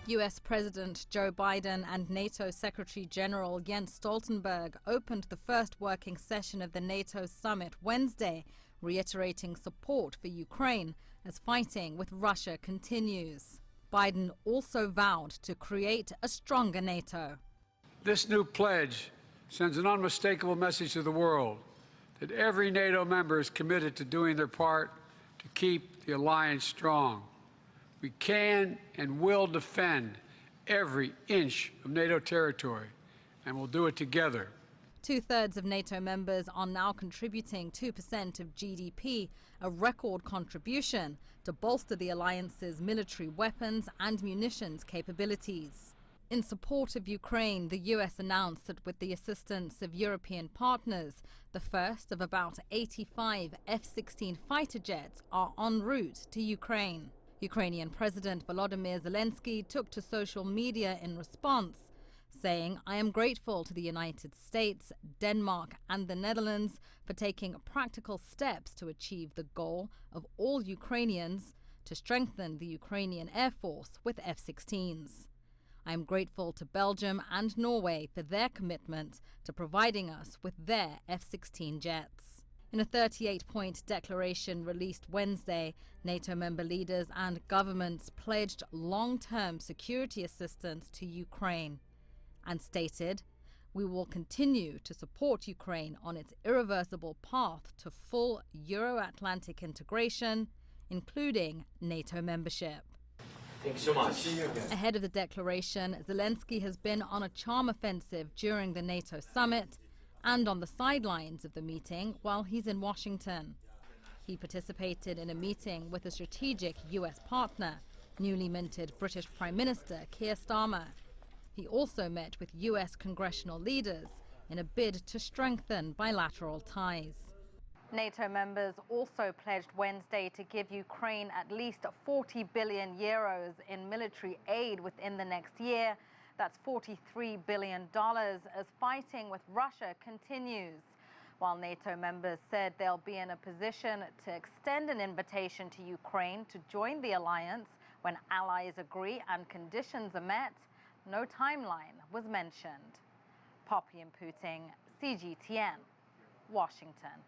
US President Joe Biden and NATO Secretary General Jens Stoltenberg opened the first working session of the NATO summit Wednesday, reiterating support for Ukraine as fighting with Russia continues. Biden also vowed to create a stronger NATO. This new pledge sends an unmistakable message to the world that every NATO member is committed to doing their part to keep the alliance strong. We can and will defend every inch of NATO territory, and we'll do it together. Two-thirds of NATO members are now contributing 2% of GDP, a record contribution to bolster the alliance's military weapons and munitions capabilities. In support of Ukraine, the US announced that with the assistance of European partners, the first of about 85 F-16 fighter jets are en route to Ukraine. Ukrainian President Volodymyr Zelensky took to social media in response, saying, "I am grateful to the United States, Denmark and the Netherlands for taking practical steps to achieve the goal of all Ukrainians to strengthen the Ukrainian Air Force with F-16s. I am grateful to Belgium and Norway for their commitment to providing us with their F-16 jets." In a 38-point declaration released Wednesday, NATO member leaders and governments pledged long-term security assistance to Ukraine and stated, "We will continue to support Ukraine on its irreversible path to full Euro-Atlantic integration, including NATO membership." Thank you so much. Ahead of the declaration, Zelensky has been on a charm offensive during the NATO summit and on the sidelines of the meeting while he's in Washington. He participated in a meeting with a strategic US partner, newly minted British Prime Minister Keir Starmer. He also met with US congressional leaders in a bid to strengthen bilateral ties. NATO members also pledged Wednesday to give Ukraine at least 40 billion euros in military aid within the next year. That's $43 billion as fighting with Russia continues. While NATO members said they'll be in a position to extend an invitation to Ukraine to join the alliance when allies agree and conditions are met, no timeline was mentioned. Poppie Mphuthing, CGTN, Washington.